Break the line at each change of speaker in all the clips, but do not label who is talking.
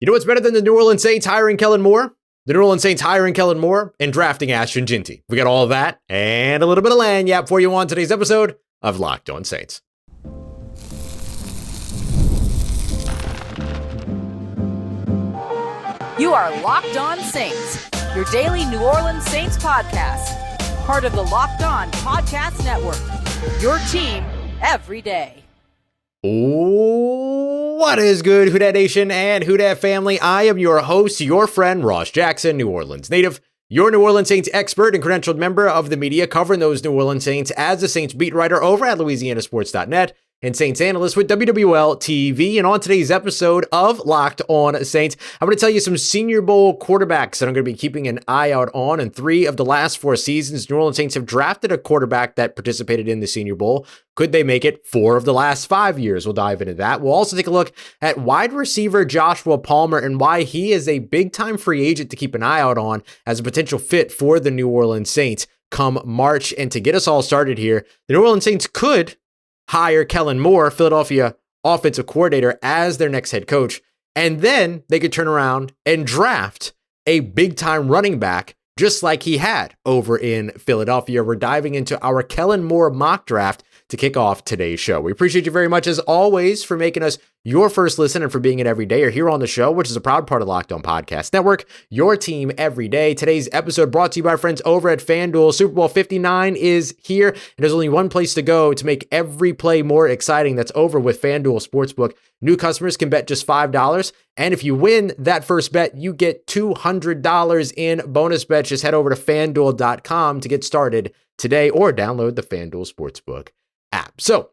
You know what's better than the New Orleans Saints hiring Kellen Moore? The New Orleans Saints hiring Kellen Moore and drafting Ashton Jeanty. We got all of that and a little bit of lagniappe for you on today's episode of Locked On Saints.
You are Locked On Saints, your daily New Orleans Saints podcast. Part of the Locked On Podcast Network, your team every day.
What is good, Who Dat Nation and Who Dat family? I am your host, your friend, Ross Jackson, New Orleans native, your New Orleans Saints expert and credentialed member of the media covering those New Orleans Saints as the Saints beat writer over at LouisianaSports.net and Saints analyst with WWL TV. And on today's episode of Locked On Saints, I'm going to tell you some Senior Bowl quarterbacks that I'm going to be keeping an eye out on. In 3 of the last 4 seasons, New Orleans Saints have drafted a quarterback that participated in the Senior Bowl. Could they make it 4 of the last 5 years? We'll dive into that. We'll also take a look at wide receiver Joshua Palmer and why he is a big-time free agent to keep an eye out on as a potential fit for the New Orleans Saints come March. And to get us all started here, the New Orleans Saints could hire Kellen Moore, Philadelphia offensive coordinator, as their next head coach. And then they could turn around and draft a big-time running back just like he had over in Philadelphia. We're diving into our Kellen Moore mock draft to kick off today's show. We appreciate you very much, as always, for making us your first listen and for being an everydayer here on the show, which is a proud part of Locked On Podcast Network, your team every day. Today's episode brought to you by our friends over at FanDuel. Super Bowl 59 is here, and there's only one place to go to make every play more exciting. That's over with FanDuel Sportsbook. New customers can bet just $5, and if you win that first bet, you get $200 in bonus bets. Just head over to FanDuel.com to get started today or download the FanDuel Sportsbook app. So,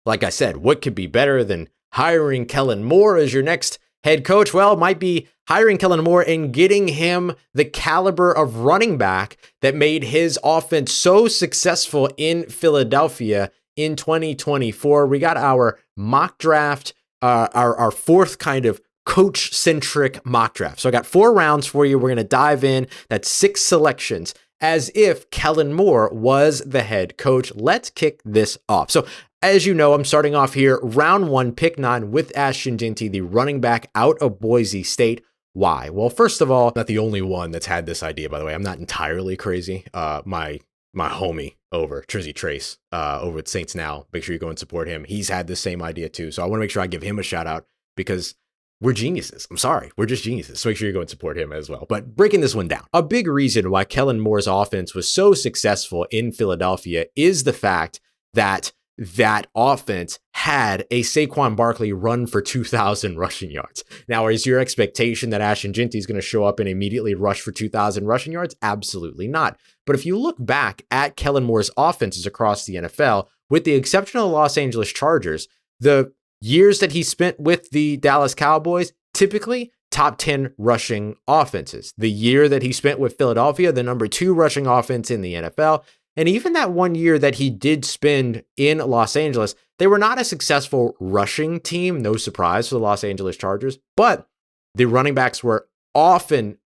like I said, what could be better than hiring Kellen Moore as your next head coach? Well, it might be hiring Kellen Moore and getting him the caliber of running back that made his offense so successful in Philadelphia in 2024. We got our mock draft, our fourth kind of coach-centric mock draft. So I got 4 rounds for you. We're going to dive in. That's 6 selections, as if Kellen Moore was the head coach. Let's kick this off. So, as you know, I'm starting off here, round 1, pick 9 with Ashton Jeanty, the running back out of Boise State. Why? Well, first of all, not the only one that's had this idea, by the way. I'm not entirely crazy. My homie over, Trizzy Trace, over at Saints Now, make sure you go and support him. He's had the same idea too. So I want to make sure I give him a shout out because we're geniuses. I'm sorry. We're just geniuses. So make sure you go and support him as well. But breaking this one down, a big reason why Kellen Moore's offense was so successful in Philadelphia is the fact that that offense had a Saquon Barkley run for 2,000 rushing yards. Now, is your expectation that Ashton Jeanty is going to show up and immediately rush for 2,000 rushing yards? Absolutely not. But if you look back at Kellen Moore's offenses across the NFL, with the exception of the Los Angeles Chargers, the years that he spent with the Dallas Cowboys, typically top 10 rushing offenses. The year that he spent with Philadelphia, the number 2 rushing offense in the NFL. And even that 1 year that he did spend in Los Angeles, they were not a successful rushing team. No surprise for the Los Angeles Chargers, but the running backs were often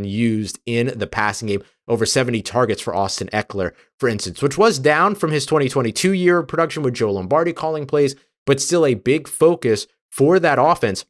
used in the passing game. Over 70 targets for Austin Eckler, for instance, which was down from his 2022 year of production with Joe Lombardi calling plays, but still a big focus for that offense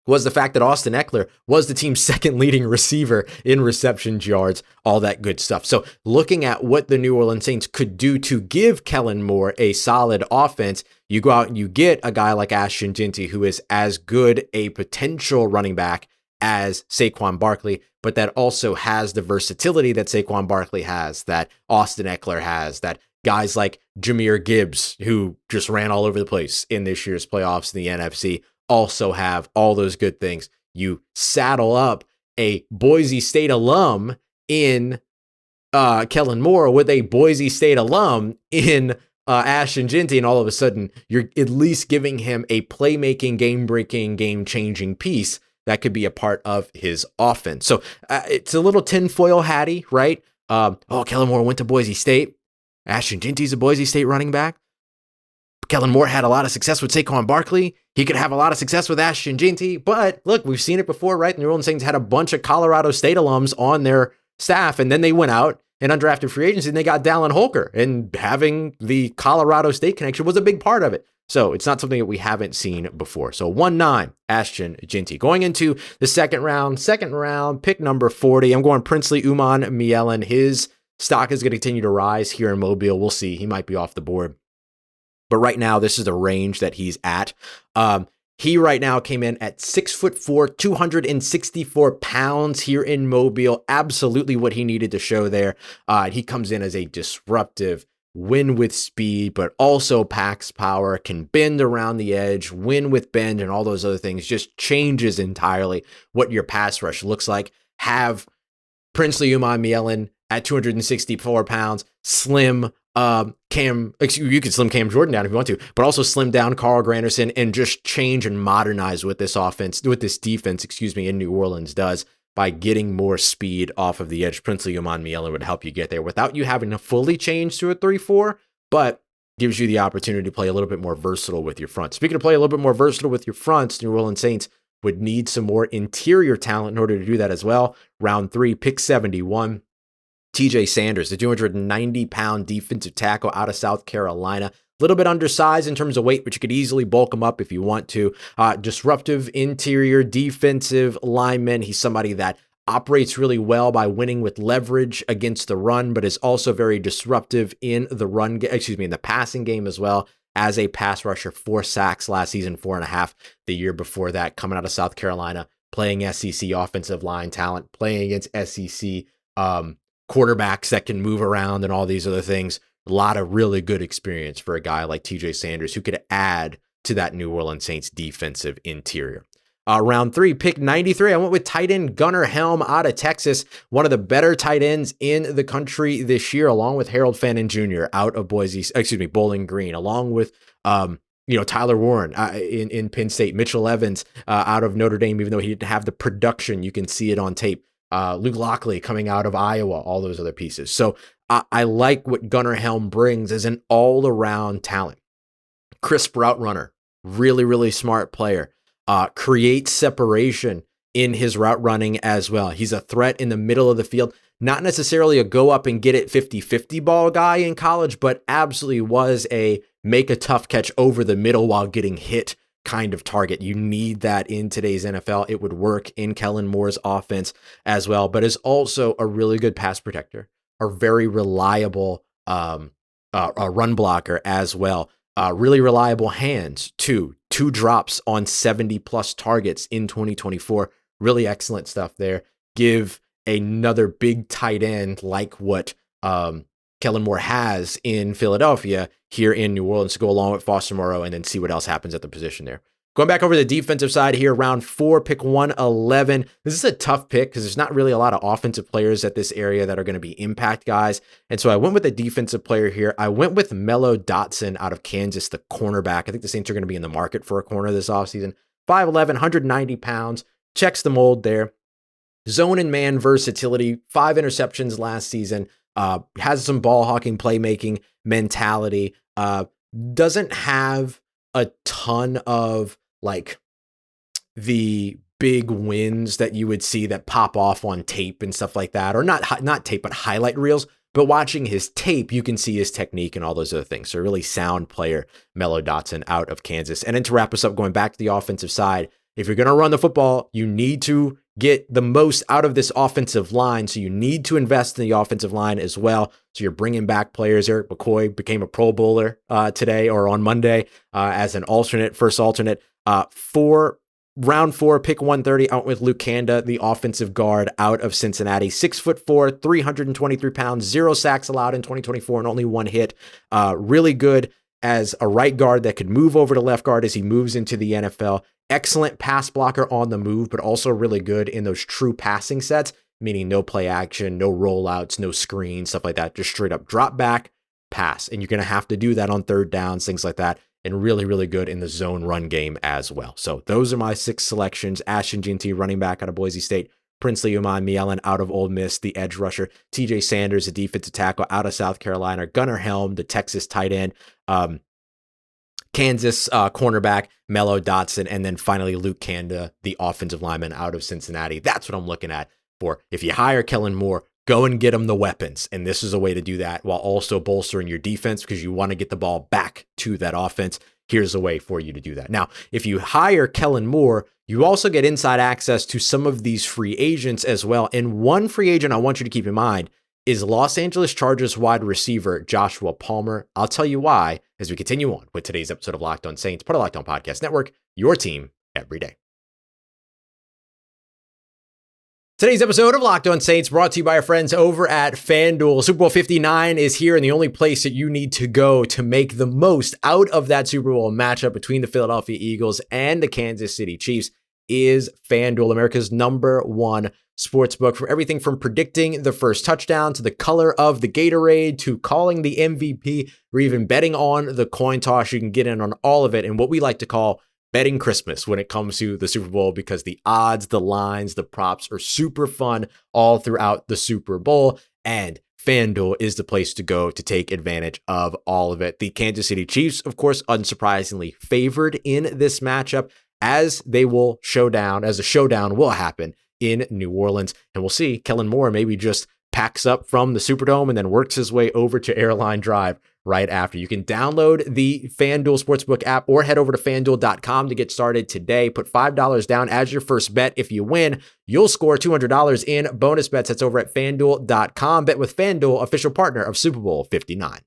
was the fact that Austin Eckler was the team's second leading receiver in receptions, yards, all that good stuff. So looking at what the New Orleans Saints could do to give Kellen Moore a solid offense, you go out and you get a guy like Ashton Jeanty, who is as good a potential running back as Saquon Barkley, but that also has the versatility that Saquon Barkley has, that Austin Eckler has, that guys like Jahmyr Gibbs, who just ran all over the place in this year's playoffs in the NFC, also have all those good things. You saddle up a Boise State alum in Kellen Moore with a Boise State alum in Ashton Jeanty, and all of a sudden you're at least giving him a playmaking, game-breaking, game-changing piece that could be a part of his offense. So it's a little tinfoil hatty, right? Kellen Moore went to Boise State. Ashton Jeanty's a Boise State running back. Kellen Moore had a lot of success with Saquon Barkley. He could have a lot of success with Ashton Jeanty. But look, we've seen it before, right? The New Orleans Saints had a bunch of Colorado State alums on their staff, and then they went out and undrafted free agency, and they got Dallin Holker. And having the Colorado State connection was a big part of it. So it's not something that we haven't seen before. So 1-9, Ashton Jeanty. Going into the second round, pick number 40. I'm going Princely Umanmielen. His stock is going to continue to rise here in Mobile. We'll see. He might be off the board. But right now, this is the range that he's at. He right now came in at 6'4", 264 pounds here in Mobile. Absolutely what he needed to show there. He comes in as a disruptive, win with speed, but also packs power, can bend around the edge, win with bend, and all those other things. Just changes entirely what your pass rush looks like. Have Princely Umanmielen at 264 pounds, slim you could slim Cam Jordan down if you want to, but also slim down Carl Granderson and just change and modernize what this defense in New Orleans does by getting more speed off of the edge. Princely Umanmielen would help you get there without you having to fully change to a 3-4, but gives you the opportunity to play a little bit more versatile with your front. Speaking of play a little bit more versatile with your fronts, New Orleans Saints would need some more interior talent in order to do that as well. Round 3, pick 71. T.J. Sanders, the 290-pound defensive tackle out of South Carolina. A little bit undersized in terms of weight, but you could easily bulk him up if you want to. Disruptive interior defensive lineman. He's somebody that operates really well by winning with leverage against the run, but is also very disruptive in the in the passing game as well. As a pass rusher, 4 sacks last season, 4.5 the year before that, coming out of South Carolina, playing SEC offensive line talent, playing against SEC quarterbacks that can move around and all these other things. A lot of really good experience for a guy like TJ Sanders who could add to that New Orleans Saints defensive interior. Round 3, pick 93. I went with tight end Gunnar Helm out of Texas, one of the better tight ends in the country this year, along with Harold Fannin Jr. out of Bowling Green, along with Tyler Warren in Penn State, Mitchell Evans out of Notre Dame, even though he didn't have the production, you can see it on tape. Luke Lockley coming out of Iowa, all those other pieces. So I like what Gunnar Helm brings as an all-around talent. Crisp route runner, really, really smart player. Creates separation in his route running as well. He's a threat in the middle of the field. Not necessarily a go up and get it 50-50 ball guy in college, but absolutely was a make a tough catch over the middle while getting hit kind of target. You need that in today's NFL. It would work in Kellen Moore's offense as well, but is also a really good pass protector, a very reliable a run blocker as well. Really reliable hands too. 2 drops on 70 plus targets in 2024. Really excellent stuff there. Give another big tight end like what Kellen Moore has in Philadelphia here in New Orleans to go along with Foster Milroe and then see what else happens at the position there. Going back over the defensive side here, round 4, pick 111. This is a tough pick because there's not really a lot of offensive players at this area that are going to be impact guys. And so I went with a defensive player here. I went with Milroe Dotson out of Kansas, the cornerback. I think the Saints are going to be in the market for a corner this offseason. 5'11", 190 pounds. Checks the mold there. Zone and man versatility. 5 interceptions last season. Has some ball hawking, playmaking mentality. Doesn't have a ton of like the big wins that you would see that pop off on tape and stuff like that, or not tape, but highlight reels. But watching his tape, you can see his technique and all those other things. So a really sound player, Milroe Dotson out of Kansas. And then to wrap us up, going back to the offensive side, if you're going to run the football, you need to get the most out of this offensive line. So you need to invest in the offensive line as well. So you're bringing back players. Eric McCoy became a Pro Bowler today or on Monday as an first alternate. Round 4, pick 130, out with Luke Kanda, the offensive guard out of Cincinnati. 6'4", 323 pounds, 0 sacks allowed in 2024 and only 1 hit. Really good as a right guard that could move over to left guard as he moves into the NFL. Excellent pass blocker on the move, but also really good in those true passing sets, meaning no play action, no rollouts, no screens, stuff like that. Just straight up drop back, pass. And you're going to have to do that on third downs, things like that. And really, really good in the zone run game as well. So those are my 6 selections. Ashton Jeanty, running back out of Boise State. Princely Umanmielen out of Ole Miss, the edge rusher. TJ Sanders, the defensive tackle out of South Carolina. Gunnar Helm, the Texas tight end. Kansas cornerback, Milroe Dotson, and then finally Luke Kanda, the offensive lineman out of Cincinnati. That's what I'm looking at for. If you hire Kellen Moore, go and get him the weapons. And this is a way to do that while also bolstering your defense because you want to get the ball back to that offense. here's a way for you to do that. Now, if you hire Kellen Moore, you also get inside access to some of these free agents as well. And one free agent I want you to keep in mind is Los Angeles Chargers wide receiver Joshua Palmer. I'll tell you why as we continue on with today's episode of Locked On Saints, part of Locked On Podcast Network, your team every day. Today's episode of Locked On Saints brought to you by our friends over at FanDuel. Super Bowl 59 is here, and the only place that you need to go to make the most out of that Super Bowl matchup between the Philadelphia Eagles and the Kansas City Chiefs is FanDuel, America's #1 sportsbook. For everything from predicting the first touchdown to the color of the Gatorade to calling the MVP or even betting on the coin toss, you can get in on all of it and what we like to call betting Christmas when it comes to the Super Bowl, because the odds, the lines, the props are super fun all throughout the Super Bowl, and FanDuel is the place to go to take advantage of all of it. The Kansas City Chiefs, of course, unsurprisingly favored in this matchup, as they will as a showdown will happen in New Orleans. And we'll see Kellen Moore maybe just packs up from the Superdome and then works his way over to Airline Drive right after. You can download the FanDuel Sportsbook app or head over to FanDuel.com to get started today. Put $5 down as your first bet. If you win, you'll score $200 in bonus bets. That's over at FanDuel.com. Bet with FanDuel, official partner of Super Bowl 59.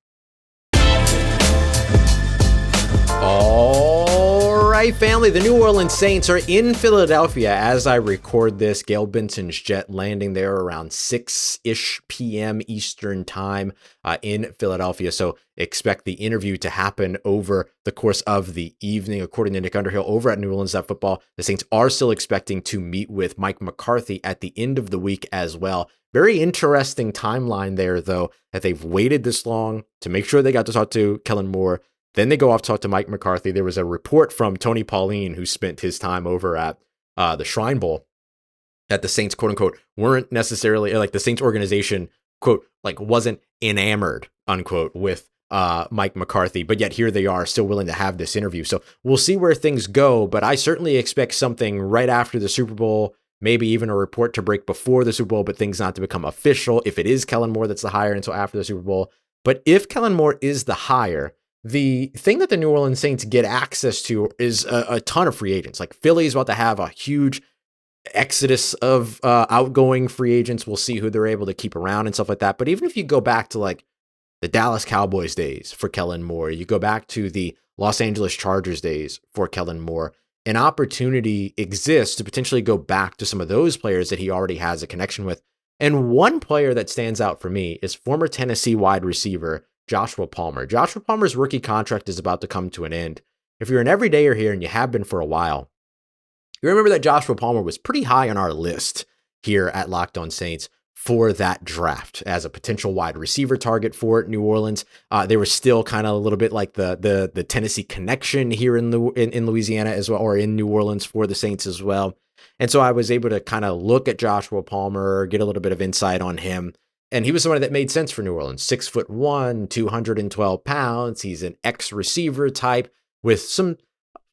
All right, family, the New Orleans Saints are in Philadelphia as I record this. Gail Benson's jet landing there around 6-ish p.m. Eastern time in Philadelphia. So expect the interview to happen over the course of the evening. According to Nick Underhill over at New Orleans Football, the Saints are still expecting to meet with Mike McCarthy at the end of the week as well. Very interesting timeline there, though, that they've waited this long to make sure they got to talk to Kellen Moore. Then they go off to talk to Mike McCarthy. There was a report from Tony Pauline, who spent his time over at the Shrine Bowl, that the Saints, quote unquote, weren't necessarily, like the Saints organization, quote, like wasn't enamored, unquote, with Mike McCarthy. But yet here they are still willing to have this interview. So we'll see where things go. But I certainly expect something right after the Super Bowl, maybe even a report to break before the Super Bowl, but things not to become official if it is Kellen Moore that's the hire until after the Super Bowl. But if Kellen Moore is the hire, the thing that the New Orleans Saints get access to is a ton of free agents. Like Philly's about to have a huge exodus of outgoing free agents. We'll see who they're able to keep around and stuff like that. But even if you go back to like the Dallas Cowboys days for Kellen Moore, you go back to the Los Angeles Chargers days for Kellen Moore, an opportunity exists to potentially go back to some of those players that he already has a connection with. And one player that stands out for me is former Tennessee wide receiver Joshua Palmer. Joshua Palmer's rookie contract is about to come to an end. If you're an everydayer here, and you have been for a while, you remember that Joshua Palmer was pretty high on our list here at Locked On Saints for that draft as a potential wide receiver target for New Orleans. They were still kind of a little bit like the Tennessee connection here in Louisiana as well, or in New Orleans for the Saints as well. And so I was able to kind of look at Joshua Palmer, get a little bit of insight on him. And he was somebody that made sense for New Orleans. 6'1", 212 pounds. He's an ex-receiver type with some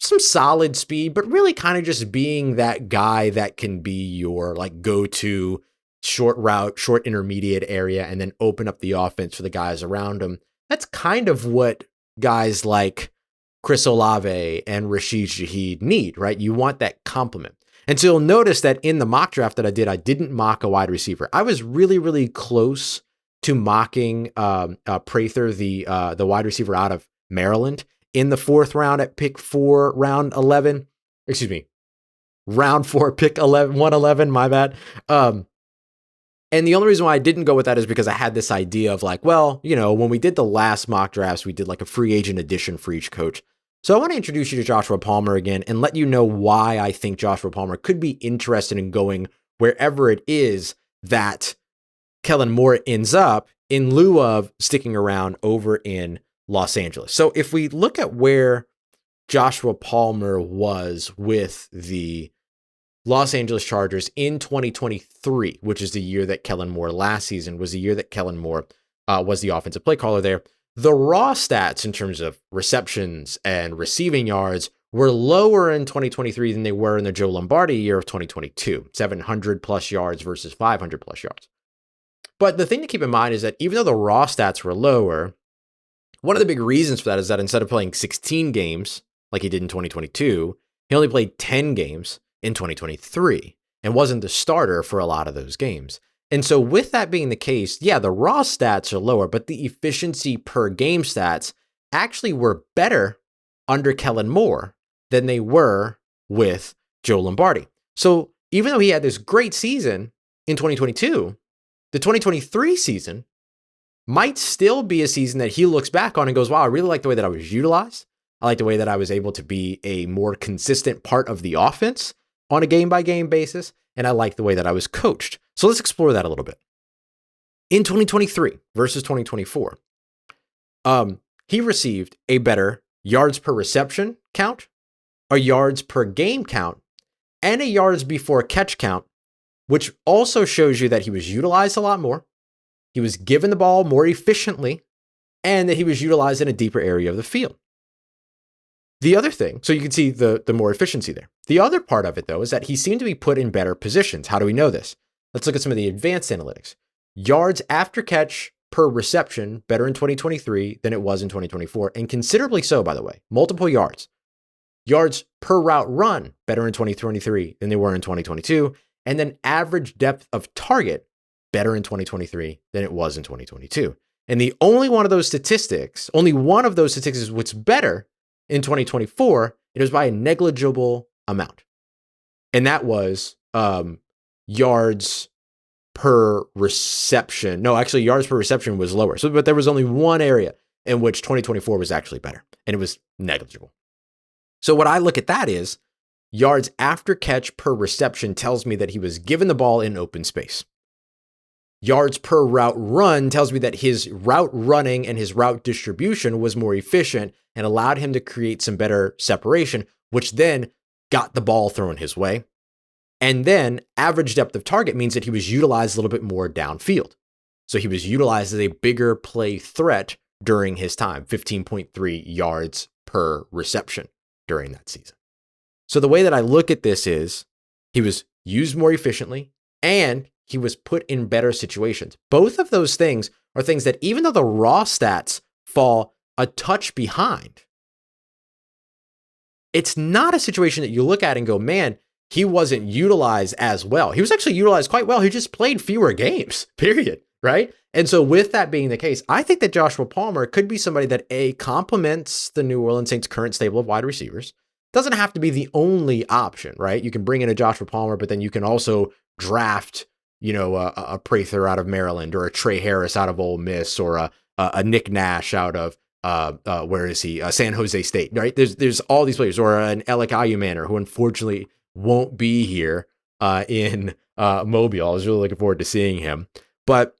solid speed, but really kind of just being that guy that can be your like go-to short route, short intermediate area, and then open up the offense for the guys around him. That's kind of what guys like Chris Olave and Rashid Shaheed need, right? You want that complement. And so you'll notice that in the mock draft that I did, I didn't mock a wide receiver. I was really, really close to mocking Prather, the wide receiver out of Maryland, in the 4th round at pick 4, round 11. Excuse me, round 4, pick 111. My bad. And the only reason why I didn't go with that is because I had this idea of like, well, you know, when we did the last mock drafts, we did like a free agent edition for each coach. So I want to introduce you to Joshua Palmer again and let you know why I think Joshua Palmer could be interested in going wherever it is that Kellen Moore ends up in lieu of sticking around over in Los Angeles. So if we look at where Joshua Palmer was with the Los Angeles Chargers in 2023, which is the year that Kellen Moore last season was the year that Kellen Moore was the offensive play caller there. The raw stats in terms of receptions and receiving yards were lower in 2023 than they were in the Joe Lombardi year of 2022, 700 plus yards versus 500 plus yards. But the thing to keep in mind is that even though the raw stats were lower, One of the big reasons for that is that instead of playing 16 games like he did in 2022, he only played 10 games in 2023 and wasn't the starter for a lot of those games. And so with that being the case, yeah, the raw stats are lower, but the efficiency per game stats actually were better under Kellen Moore than they were with Joe Lombardi. So even though he had this great season in 2022, the 2023 season might still be a season that he looks back on and goes, wow, I really like the way that I was utilized. I like the way that I was able to be a more consistent part of the offense on a game-by-game basis, and I like the way that I was coached. So let's explore that a little bit. In 2023 versus 2024, he received a better yards per reception count, a yards per game count, and a yards before catch count, which also shows you that he was utilized a lot more, he was given the ball more efficiently, and that he was utilized in a deeper area of the field. The other thing, so you can see the more efficiency there. The other part of it, though, is that he seemed to be put in better positions. How do we know this? Let's look at some of the advanced analytics. Yards after catch per reception, better in 2023 than it was in 2024, and considerably so, by the way. Multiple yards. Yards per route run, better in 2023 than they were in 2022. And then average depth of target, better in 2023 than it was in 2022. And the only one of those statistics is what's better in 2024, it was by a negligible amount. And that was yards per reception. No, actually, yards per reception was lower. So, but there was only one area in which 2024 was actually better, and it was negligible. So what I look at that is yards after catch per reception tells me that he was given the ball in open space. Yards per route run tells me that his route running and his route distribution was more efficient and allowed him to create some better separation, which then got the ball thrown his way. And then average depth of target means that he was utilized a little bit more downfield. So he was utilized as a bigger play threat during his time, 15.3 yards per reception during that season. So the way that I look at this is he was used more efficiently and he was put in better situations. Both of those things are things that even though the raw stats fall a touch behind, it's not a situation that you look at and go, man, he wasn't utilized as well. He was actually utilized quite well. He just played fewer games, period, right? And so with that being the case, I think that Joshua Palmer could be somebody that complements the New Orleans Saints' current stable of wide receivers. Doesn't have to be the only option, right? You can bring in a Joshua Palmer, but then you can also draft, a Prather out of Maryland, or a Trey Harris out of Ole Miss, or a Nick Nash out of where is he? San Jose State, right? There's all these players, or an Alec Ayumanner, who unfortunately won't be here in Mobile. I was really looking forward to seeing him, but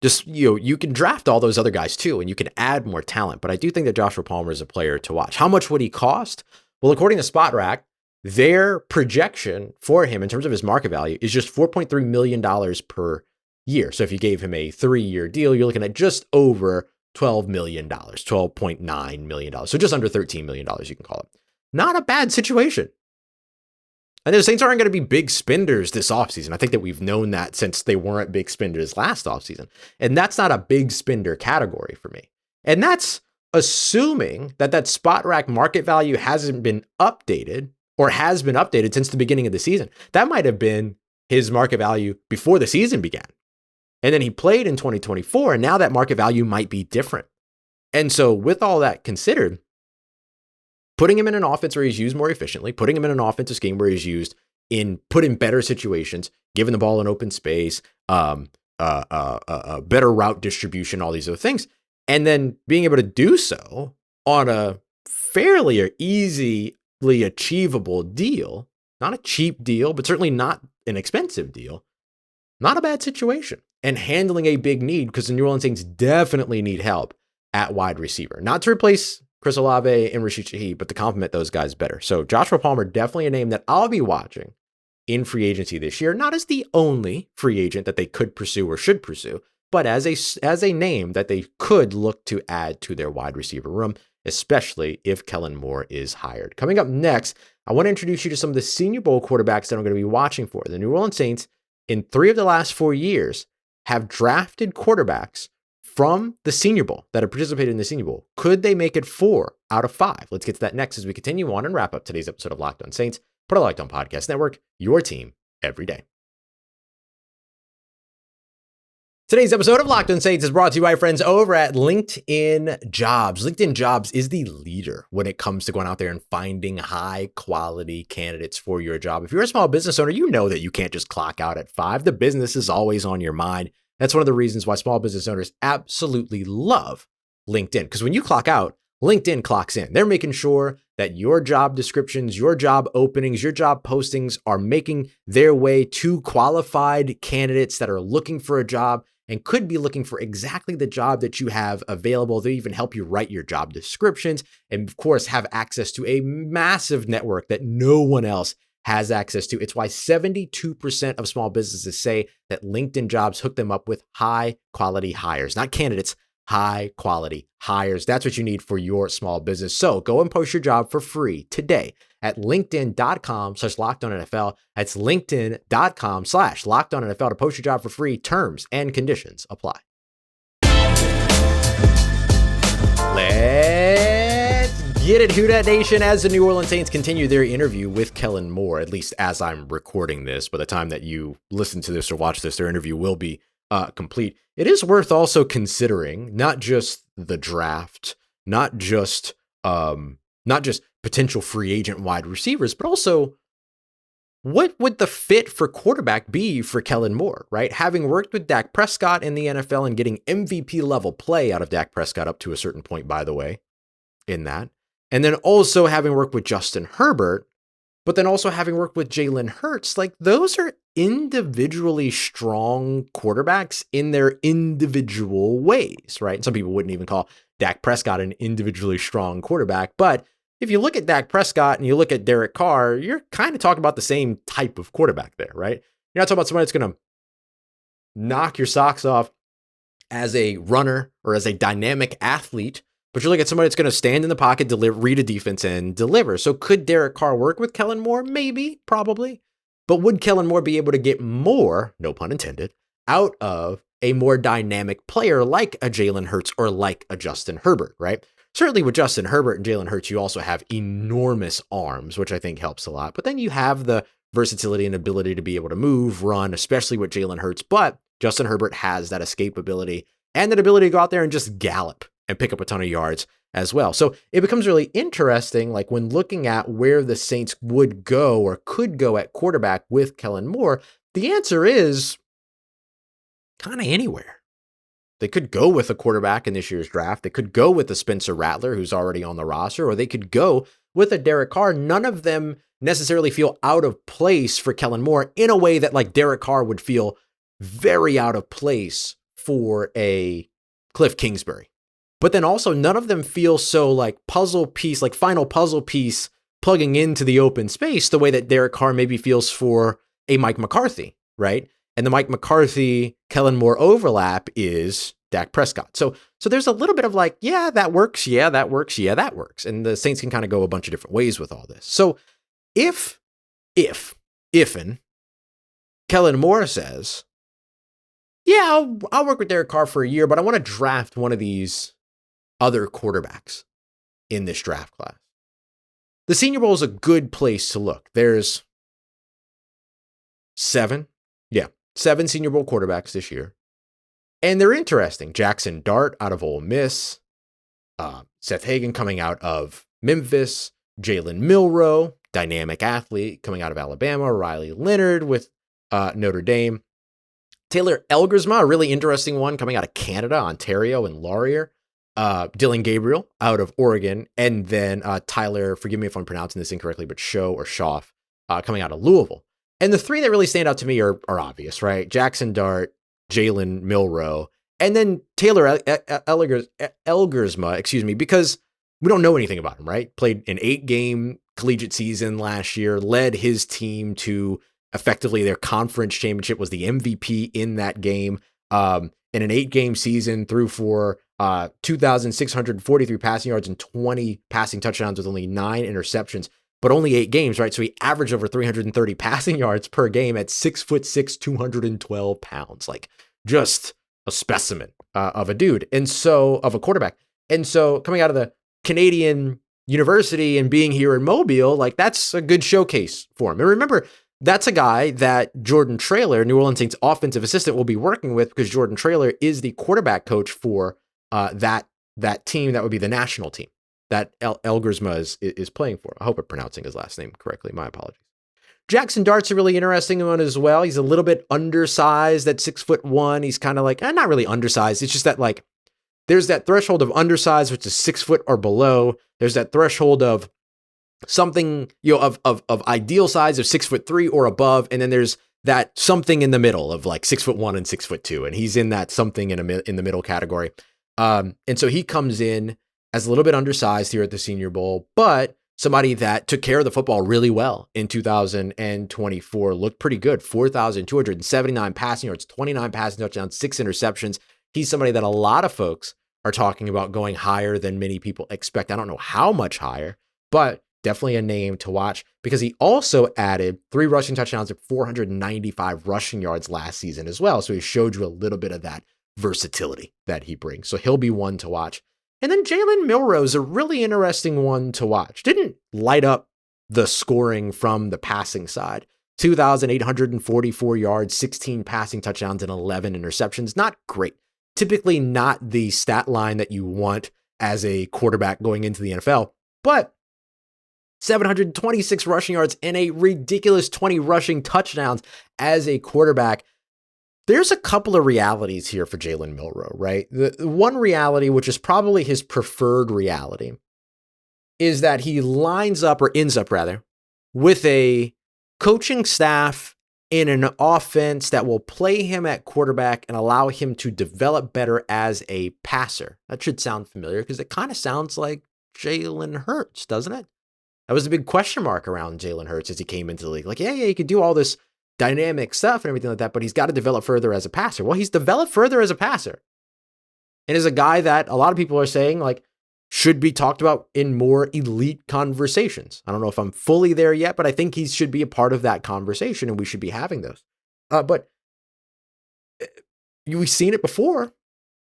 just, you can draft all those other guys too, and you can add more talent. But I do think that Joshua Palmer is a player to watch. How much would he cost? Well, according to SpotRack, their projection for him in terms of his market value is just $4.3 million per year. So if you gave him a 3-year deal, you're looking at just over $12 million, $12.9 million. So just under $13 million, you can call it. Not a bad situation. And the Saints aren't going to be big spenders this offseason. I think that we've known that since they weren't big spenders last offseason. And that's not a big spender category for me. And that's assuming that SpotRack market value hasn't been updated, or has been updated since the beginning of the season. That might have been his market value before the season began. And then he played in 2024, and now that market value might be different. And so with all that considered, putting him in an offense where he's used more efficiently, putting him in an offensive scheme where he's put in better situations, given the ball in open space, better route distribution, all these other things, and then being able to do so on a fairly easily achievable deal, not a cheap deal, but certainly not an expensive deal, not a bad situation. And handling a big need, because the New Orleans Saints definitely need help at wide receiver, not to replace Chris Olave and Rashid Shaheed, but to complement those guys better. So Joshua Palmer, definitely a name that I'll be watching in free agency this year, not as the only free agent that they could pursue or should pursue, but as a name that they could look to add to their wide receiver room, especially if Kellen Moore is hired. Coming up next, I want to introduce you to some of the Senior Bowl quarterbacks that I'm going to be watching for. The New Orleans Saints, in 3 of the last 4 years, have drafted quarterbacks from the Senior Bowl that have participated in the Senior Bowl, could they make it 4 out of 5? Let's get to that next as we continue on and wrap up today's episode of Locked On Saints, part of Locked On Podcast Network, your team every day. Today's episode of Locked On Saints is brought to you by friends over at LinkedIn Jobs. LinkedIn Jobs is the leader when it comes to going out there and finding high quality candidates for your job. If you're a small business owner, you know that you can't just clock out at 5. The business is always on your mind. That's one of the reasons why small business owners absolutely love LinkedIn. Because when you clock out, LinkedIn clocks in. They're making sure that your job descriptions, your job openings, your job postings are making their way to qualified candidates that are looking for a job and could be looking for exactly the job that you have available. They even help you write your job descriptions and, of course, have access to a massive network that no one else has access to. It's why 72% of small businesses say that LinkedIn Jobs hook them up with high quality hires, not candidates, high quality hires. That's what you need for your small business. So go and post your job for free today at linkedin.com/LockedOnNFL. That's linkedin.com/LockedOnNFL to post your job for free. Terms and conditions apply. Let's get it, Who Dat Nation, as the New Orleans Saints continue their interview with Kellen Moore, at least as I'm recording this. By the time that you listen to this or watch this, their interview will be complete. It is worth also considering not just the draft, not just potential free agent wide receivers, but also what would the fit for quarterback be for Kellen Moore, right? Having worked with Dak Prescott in the NFL and getting MVP level play out of Dak Prescott up to a certain point, by the way, in that. And then also having worked with Justin Herbert, but then also having worked with Jalen Hurts, like those are individually strong quarterbacks in their individual ways, right? And some people wouldn't even call Dak Prescott an individually strong quarterback. But if you look at Dak Prescott and you look at Derek Carr, you're kind of talking about the same type of quarterback there, right? You're not talking about somebody that's going to knock your socks off as a runner or as a dynamic athlete, but you look at somebody that's going to stand in the pocket, read a defense, and deliver. So could Derek Carr work with Kellen Moore? Maybe, probably. But would Kellen Moore be able to get more, no pun intended, out of a more dynamic player like a Jalen Hurts or like a Justin Herbert, right? Certainly with Justin Herbert and Jalen Hurts, you also have enormous arms, which I think helps a lot. But then you have the versatility and ability to be able to move, run, especially with Jalen Hurts. But Justin Herbert has that escape ability and that ability to go out there and just gallop and pick up a ton of yards as well. So it becomes really interesting, like when looking at where the Saints would go or could go at quarterback with Kellen Moore, the answer is kind of anywhere. They could go with a quarterback in this year's draft. They could go with a Spencer Rattler, who's already on the roster, or they could go with a Derek Carr. None of them necessarily feel out of place for Kellen Moore in a way that like Derek Carr would feel very out of place for a Cliff Kingsbury. But then also none of them feel so like puzzle piece, like final puzzle piece plugging into the open space the way that Derek Carr maybe feels for a Mike McCarthy, right? And the Mike McCarthy, Kellen Moore overlap is Dak Prescott. So there's a little bit of like, yeah, that works. Yeah, that works. Yeah, that works. And the Saints can kind of go a bunch of different ways with all this. So if Kellen Moore says, yeah, I'll work with Derek Carr for a year, but I want to draft one of these other quarterbacks in this draft class. The Senior Bowl is a good place to look. There's 7 Senior Bowl quarterbacks this year. And they're interesting. Jackson Dart out of Ole Miss, Seth Hagan coming out of Memphis, Jalen Milroe, dynamic athlete coming out of Alabama, Riley Leonard with Notre Dame, Taylor Elgersma, a really interesting one coming out of Canada, Ontario, and Laurier. Dylan Gabriel out of Oregon, and then Tyler, forgive me if I'm pronouncing this incorrectly, but Schaff coming out of Louisville. And the 3 that really stand out to me are obvious, right? Jackson Dart, Jalen Milroe, and then Taylor Elgersma, because we don't know anything about him, right? Played an 8-game collegiate season last year, led his team to effectively their conference championship, was the MVP in that game. In an 8-game season, threw for 2,643 passing yards and 20 passing touchdowns with only 9 interceptions, but only 8 games, right? So he averaged over 330 passing yards per game at 6'6", 212 pounds. Like just a specimen of a dude, and so of a quarterback. And so coming out of the Canadian university and being here in Mobile, like that's a good showcase for him. And remember, that's a guy that Jordan Traylor, New Orleans Saints offensive assistant, will be working with, because Jordan Traylor is the quarterback coach for that team that would be the national team that Elgersma is playing for. I hope I'm pronouncing his last name correctly. My apologies. Jackson Dart's a really interesting one as well. He's a little bit undersized at 6'1". He's kind of like, not really undersized. It's just that like, there's that threshold of undersized, which is 6 foot or below. There's that threshold of something, of ideal size of 6'3" or above. And then there's that something in the middle of like 6'1" and 6'2". And he's in that something in the middle category. And so he comes in as a little bit undersized here at the Senior Bowl, but somebody that took care of the football really well in 2024, looked pretty good. 4,279 passing yards, 29 passing touchdowns, 6 interceptions. He's somebody that a lot of folks are talking about going higher than many people expect. I don't know how much higher, but definitely a name to watch, because he also added 3 rushing touchdowns and 495 rushing yards last season as well. So he showed you a little bit of that versatility that he brings. So he'll be one to watch. And then Jalen Milroe is a really interesting one to watch. Didn't light up the scoring from the passing side. 2,844 yards, 16 passing touchdowns, and 11 interceptions. Not great. Typically not the stat line that you want as a quarterback going into the NFL, but 726 rushing yards and a ridiculous 20 rushing touchdowns as a quarterback. There's a couple of realities here for Jalen Milroe, right? The one reality, which is probably his preferred reality, is that he ends up with a coaching staff in an offense that will play him at quarterback and allow him to develop better as a passer. That should sound familiar, because it kind of sounds like Jalen Hurts, doesn't it? That was a big question mark around Jalen Hurts as he came into the league. Like, yeah, he could do all this dynamic stuff and everything like that, but he's got to develop further as a passer. Well, he's developed further as a passer, and is a guy that a lot of people are saying like should be talked about in more elite conversations. I don't know if I'm fully there yet, but I think he should be a part of that conversation, and we should be having those. But we've seen it before.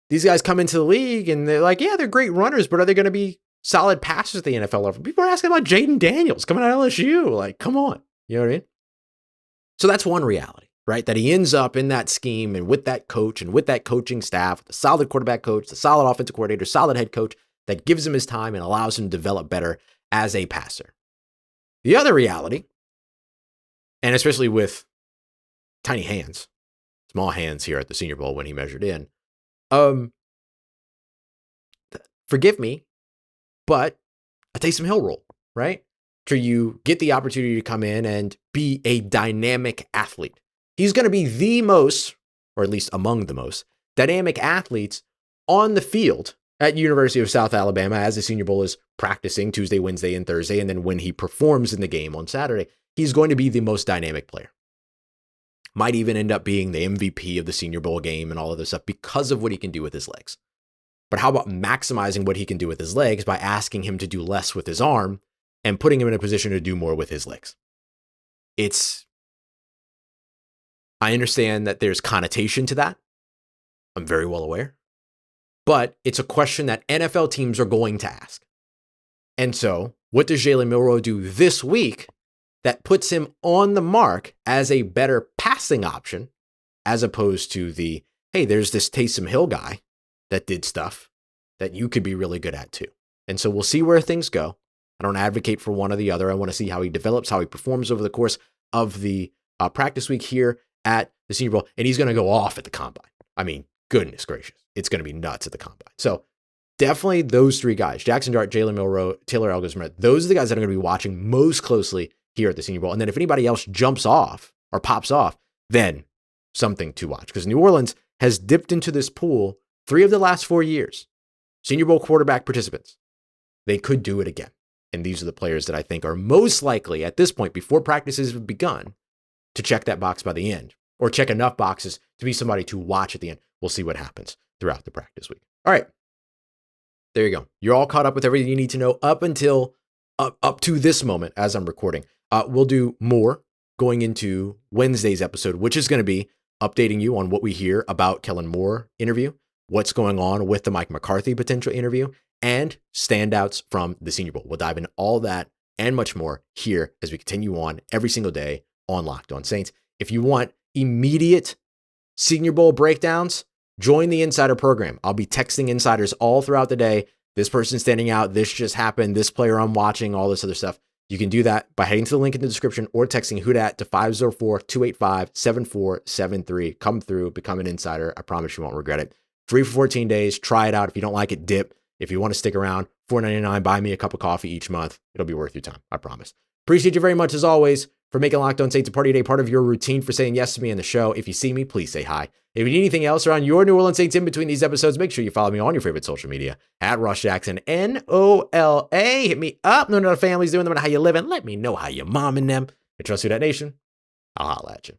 These guys come into the league and they're like, yeah, they're great runners, but are they going to be solid passers at the NFL level? People are asking about Jaden Daniels coming out of LSU. Like, come on. You know what I mean? So that's one reality, right? That he ends up in that scheme and with that coach and with that coaching staff, with a solid quarterback coach, the solid offensive coordinator, solid head coach that gives him his time and allows him to develop better as a passer. The other reality, and especially with tiny hands, small hands here at the Senior Bowl when he measured in, forgive me, but a Taysom Hill role, right? So you get the opportunity to come in and be a dynamic athlete. He's going to be the most, or at least among the most, dynamic athletes on the field at University of South Alabama as the Senior Bowl is practicing Tuesday, Wednesday, and Thursday. And then when he performs in the game on Saturday, he's going to be the most dynamic player. Might even end up being the MVP of the Senior Bowl game and all of this stuff because of what he can do with his legs. But how about maximizing what he can do with his legs by asking him to do less with his arm and putting him in a position to do more with his legs? I understand that there's connotation to that. I'm very well aware. But it's a question that NFL teams are going to ask. And so, what does Jalen Milroe do this week that puts him on the mark as a better passing option, as opposed to the, hey, there's this Taysom Hill guy that did stuff that you could be really good at too. And so we'll see where things go. I don't advocate for one or the other. I want to see how he develops, how he performs over the course of the practice week here at the Senior Bowl. And he's going to go off at the combine. I mean, goodness gracious. It's going to be nuts at the combine. So definitely those three guys, Jackson Dart, Jalen Milroe, Taylor Elgersma, those are the guys that are going to be watching most closely here at the Senior Bowl. And then if anybody else jumps off or pops off, then something to watch. Because New Orleans has dipped into this pool 3 of the last 4 years. Senior Bowl quarterback participants. They could do it again. And these are the players that I think are most likely at this point, before practices have begun, to check that box by the end, or check enough boxes to be somebody to watch at the end. We'll see what happens throughout the practice week. All right. There you go. You're all caught up with everything you need to know up to this moment as I'm recording. We'll do more going into Wednesday's episode, which is going to be updating you on what we hear about Kellen Moore interview, what's going on with the Mike McCarthy potential interview, and standouts from the Senior Bowl. We'll dive into all that and much more here as we continue on every single day on Locked On Saints. If you want immediate Senior Bowl breakdowns, join the Insider program. I'll be texting insiders all throughout the day. This person's standing out. This just happened. This player I'm watching, all this other stuff. You can do that by heading to the link in the description or texting Who Dat to 504-285-7473. Come through, become an insider. I promise you won't regret it. Free for 14 days. Try it out. If you don't like it, dip. If you want to stick around, $4.99, buy me a cup of coffee each month. It'll be worth your time. I promise. Appreciate you very much as always for making Locked On Saints a part of your day, part of your routine, for saying yes to me in the show. If you see me, please say hi. If you need anything else around your New Orleans Saints in between these episodes, make sure you follow me on your favorite social media at Ross Jackson, NOLA. Hit me up. Know what the family's doing, how you living. Let me know how you're momming them. I trust Who Dat Nation. I'll holla at you.